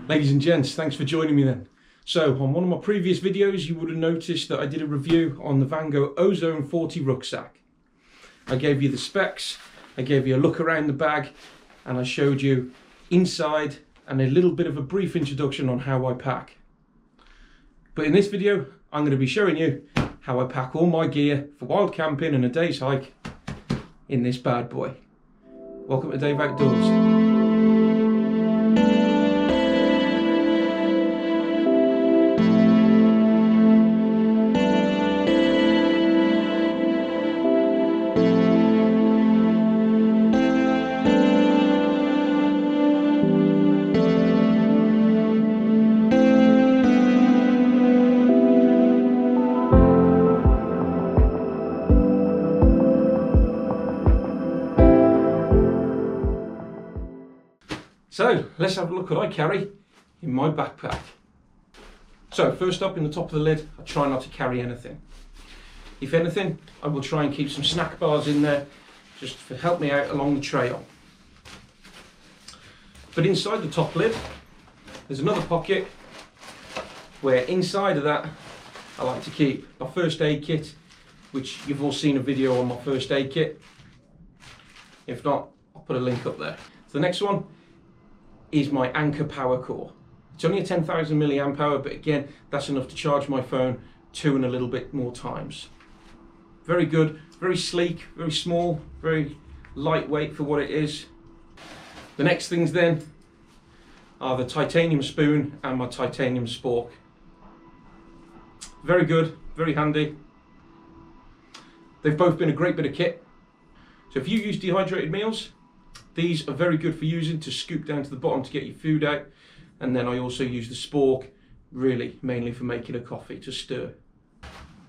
Ladies and gents, thanks for joining me then. So on one of my previous videos you would have noticed that I did a review on the Vango Ozone 40 rucksack. I gave you the specs, I gave you a look around the bag, and I showed you inside and a little bit of a brief introduction on how I pack. But in this video I'm going to be showing you how I pack all my gear for wild camping and a day's hike in this bad boy. Welcome to Dave Outdoors. So let's have a look what I carry in my backpack. So first up, in the top of the lid, I try not to carry anything. If anything, I will try and keep some snack bars in there just to help me out along the trail. But inside the top lid, there's another pocket where inside of that I like to keep my first aid kit, which you've all seen a video on my first aid kit. If not, I'll put a link up there. So the next one is my Anchor power core. It's only a 10,000 milliamp hour, but again, that's enough to charge my phone 2 and a little bit more times. Very good, very sleek, very small, very lightweight for what it is. The next things then are the titanium spoon and my titanium spork. Very good, very handy. They've both been a great bit of kit. So if you use Dehydrated Meals, these are very good for using to scoop down to the bottom to get your food out. And then I also use the spork, really mainly for making a coffee to stir.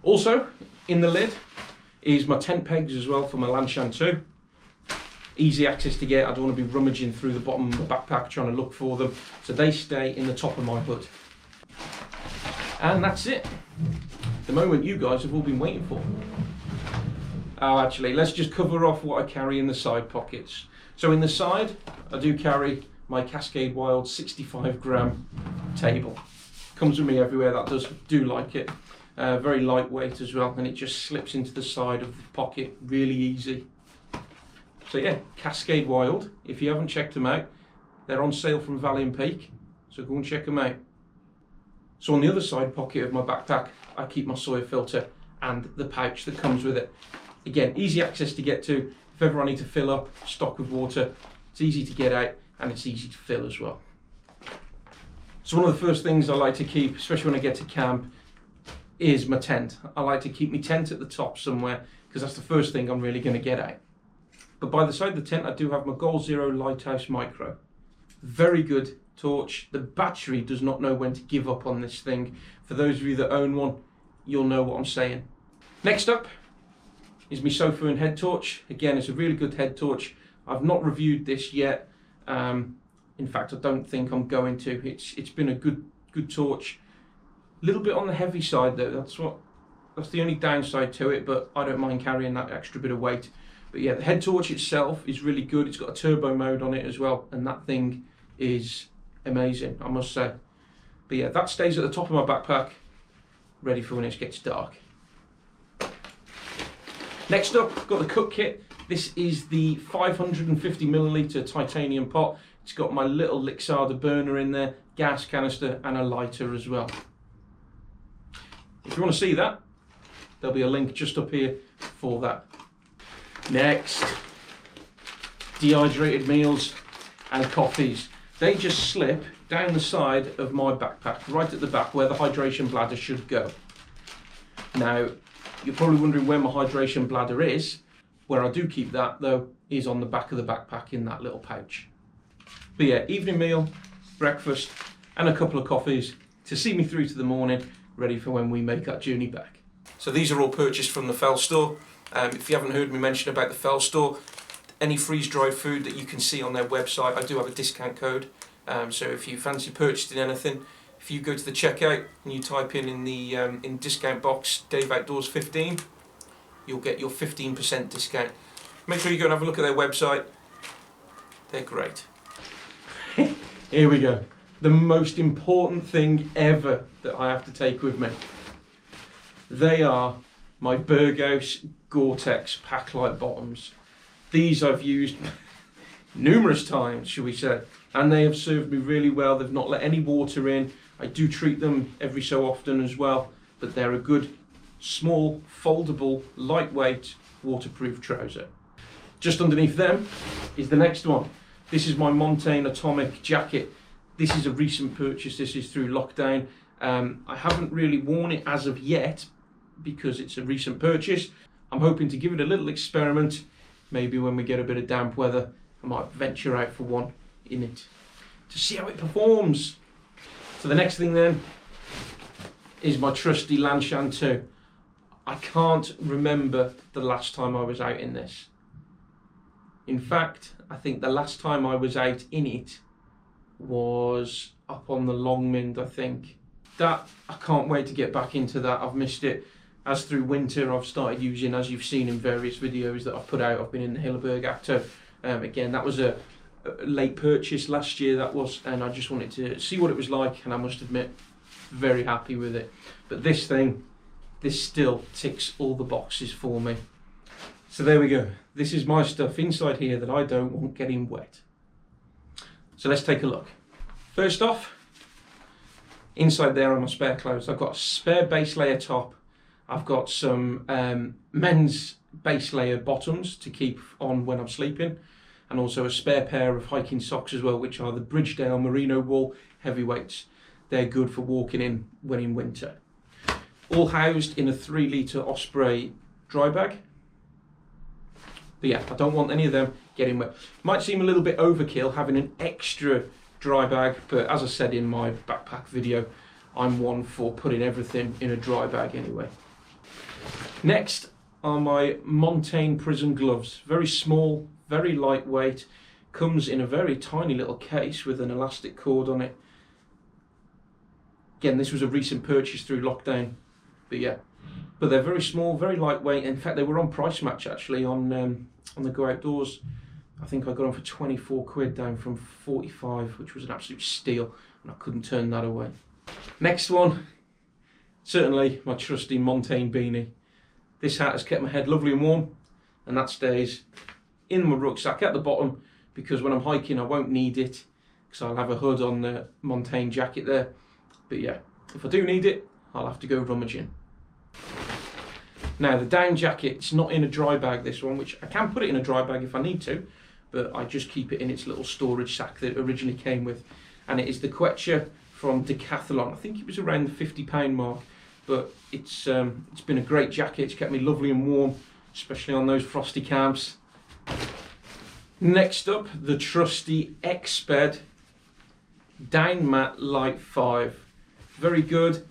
Also in the lid is my tent pegs as well for my Lanchan II. Easy access to get, I don't want to be rummaging through the bottom of my backpack trying to look for them. So they stay in the top of my hood. And that's it. The moment you guys have all been waiting for. Oh, actually, let's just cover off what I carry in the side pockets. So in the side, I do carry my Cascade Wild 65 gram table. Comes with me everywhere, that do like it. Very lightweight as well, and it just slips into the side of the pocket, really easy. So yeah, Cascade Wild, if you haven't checked them out, they're on sale from Valley & Peak, so go and check them out. So on the other side pocket of my backpack, I keep my soy filter and the pouch that comes with it. Again, easy access to get to. If ever I need to fill up, stock with water, it's easy to get out and it's easy to fill as well. So one of the first things I like to keep, especially when I get to camp, is my tent. I like to keep my tent at the top somewhere because that's the first thing I'm really going to get out. But by the side of the tent, I do have my Goal Zero Lighthouse Micro. Very good torch. The battery does not know when to give up on this thing. For those of you that own one, you'll know what I'm saying. Next up is my sofa and head torch. Again, it's a really good head torch. I've not reviewed this yet. In fact, I don't think I'm going to. It's been a good torch. A little bit on the heavy side though. That's the only downside to it, but I don't mind carrying that extra bit of weight. But yeah, the head torch itself is really good. It's got a turbo mode on it as well, and that thing is amazing, I must say. But yeah, that stays at the top of my backpack, ready for when it gets dark. Next up, I've got the cook kit. This is the 550 milliliter titanium pot. It's got my little Lixada burner in there, gas canister and a lighter as well. If you want to see that, there'll be a link just up here for that. Next, Dehydrated Meals and coffees. They just slip down the side of my backpack, right at the back where the hydration bladder should go. Now, you're probably wondering where my hydration bladder is. Where I do keep that though is on the back of the backpack in that little pouch. But yeah, evening meal, breakfast and a couple of coffees to see me through to the morning, ready for when we make that journey back. So these are all purchased from the Fell store. If you haven't heard me mention about the Fell store, any freeze-dried food that you can see on their website, I do have a discount code. So if you fancy purchasing anything, if you go to the checkout and you type in the discount box Dave Outdoors 15, you'll get your 15% discount. Make sure you go and have a look at their website. They're great. Here we go. the most important thing ever that I have to take with me. They are my Burgos Gore-Tex Packlite bottoms. These I've used numerous times, shall we say, and they have served me really well. They've not let any water in. I do treat them every so often as well, but they're a good, small, foldable, lightweight, waterproof trouser. Just underneath them is the next one. This is my Montane Atomic jacket. This is a recent purchase. This is through lockdown. I haven't really worn it as of yet because it's a recent purchase. I'm hoping to give it a little experiment. Maybe when we get a bit of damp weather, I might venture out for one in it to see how it performs. So the next thing then is my trusty Lanchan II. I can't remember the last time I was out in this. In fact, I think the last time I was out in it was up on the Longmynd, I think. That, I can't wait to get back into that. I've missed it. As through winter, I've started using, as you've seen in various videos that I've put out, I've been in the Hilleberg Actor. Again, that was a late purchase last year, that was, and I just wanted to see what it was like, and I must admit, very happy with it. But this thing, this still ticks all the boxes for me. So there we go. This is my stuff inside here that I don't want getting wet. So let's take a look. First off, inside there are my spare clothes. I've got a spare base layer top. I've got some men's base layer bottoms to keep on when I'm sleeping, and also a spare pair of hiking socks as well, which are the Bridgedale Merino Wool heavyweights. They're good for walking in when in winter. All housed in a 3 litre Osprey dry bag. But yeah, I don't want any of them getting wet. Might seem a little bit overkill having an extra dry bag, but as I said in my backpack video, I'm one for putting everything in a dry bag anyway. Next are my Montane Prison gloves. Very small, very lightweight. Comes in a very tiny little case with an elastic cord on it. Again, this was a recent purchase through lockdown, but yeah. But they're very small, very lightweight. In fact, they were on price match actually on the Go Outdoors. I think I got them for 24 quid down from 45, which was an absolute steal, and I couldn't turn that away. Next one, certainly my trusty Montane beanie. This hat has kept my head lovely and warm, and that stays in my rucksack at the bottom, because when I'm hiking I won't need it, because I'll have a hood on the Montane jacket there. But yeah, if I do need it, I'll have to go rummaging. Now the down jacket, it's not in a dry bag, this one, which I can put it in a dry bag if I need to, but I just keep it in its little storage sack that it originally came with. And it is the Quetcher from Decathlon. I think it was around the £50 mark, but it's been a great jacket. It's kept me lovely and warm, especially on those frosty camps. Next up, the trusty Exped Down Mat Lite 5. Very good,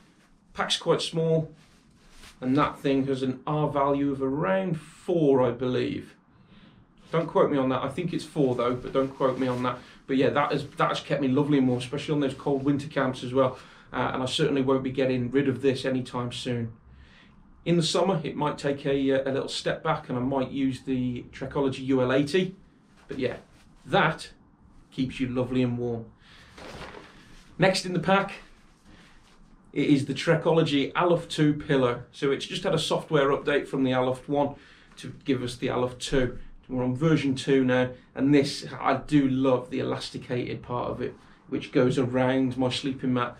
pack's quite small, and that thing has an R value of around 4, I believe. Don't quote me on that. I think it's 4 though, but don't quote me on that. But yeah, that has kept me lovely and warm, especially on those cold winter camps as well. And I certainly won't be getting rid of this anytime soon. In the summer, it might take a little step back, and I might use the Trekology UL80. But yeah, that keeps you lovely and warm. Next in the pack, it is the Trekology UL80 pillow. So it's just had a software update from the UL80 to give us the UL80. We're on version 2 now, and this, I do love the elasticated part of it, which goes around my sleeping mat,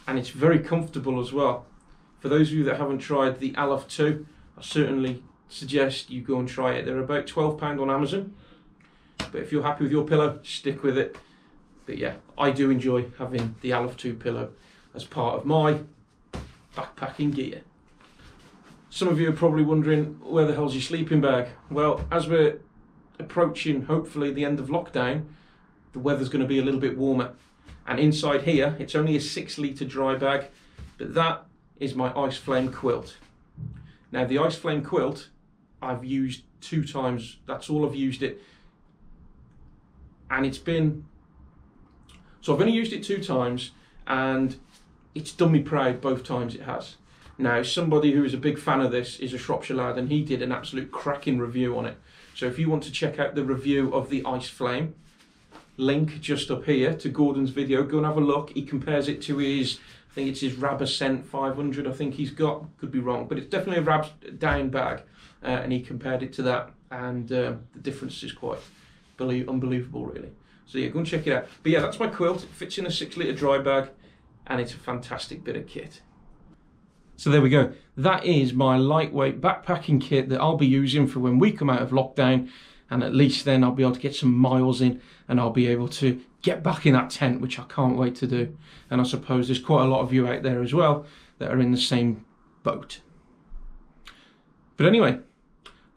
and it's very comfortable as well. For those of you that haven't tried the UL80, I certainly suggest you go and try it. They're about £12 on Amazon, but if you're happy with your pillow, stick with it. But yeah, I do enjoy having the UL80 pillow as part of my backpacking gear. Some of you are probably wondering, where the hell's your sleeping bag? Well, as we're approaching, hopefully, the end of lockdown, the weather's going to be a little bit warmer. And inside here, it's only a 6 litre dry bag, but that is my Ice Flame quilt. Now, the Ice Flame quilt, I've used 2 times. That's all I've used it. And it's been... So I've only used it 2 times, and it's done me proud both times it has. Now, somebody who is a big fan of this is a Shropshire lad, and he did an absolute cracking review on it. So if you want to check out the review of the Ice Flame, link just up here to Gordon's video. Go and have a look. He compares it to his, I think it's his Rabascent 500 I think he's got, could be wrong, but it's definitely a Rab down bag, and he compared it to that, and the difference is quite unbelievable really. So yeah, go and check it out. But yeah, that's my quilt. It fits in a 6 litre dry bag, and it's a fantastic bit of kit. So there we go. That is my lightweight backpacking kit that I'll be using for when we come out of lockdown, and at least then I'll be able to get some miles in, and I'll be able to get back in that tent, which I can't wait to do. And I suppose there's quite a lot of you out there as well that are in the same boat. But anyway,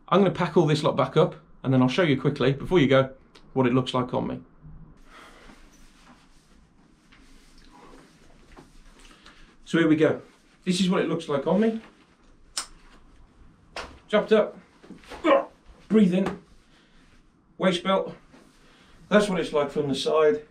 I'm going to pack all this lot back up, and then I'll show you quickly, before you go, what it looks like on me. So here we go. This is what it looks like on me. Chopped up, breathe in, waist belt. That's what it's like from the side.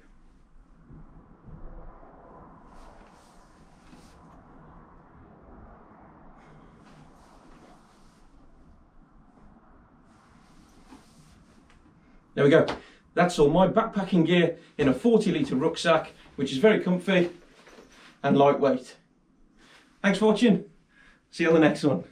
There we go. That's all my backpacking gear in a 40 litre rucksack, which is very comfy and lightweight. Thanks for watching. See you on the next one.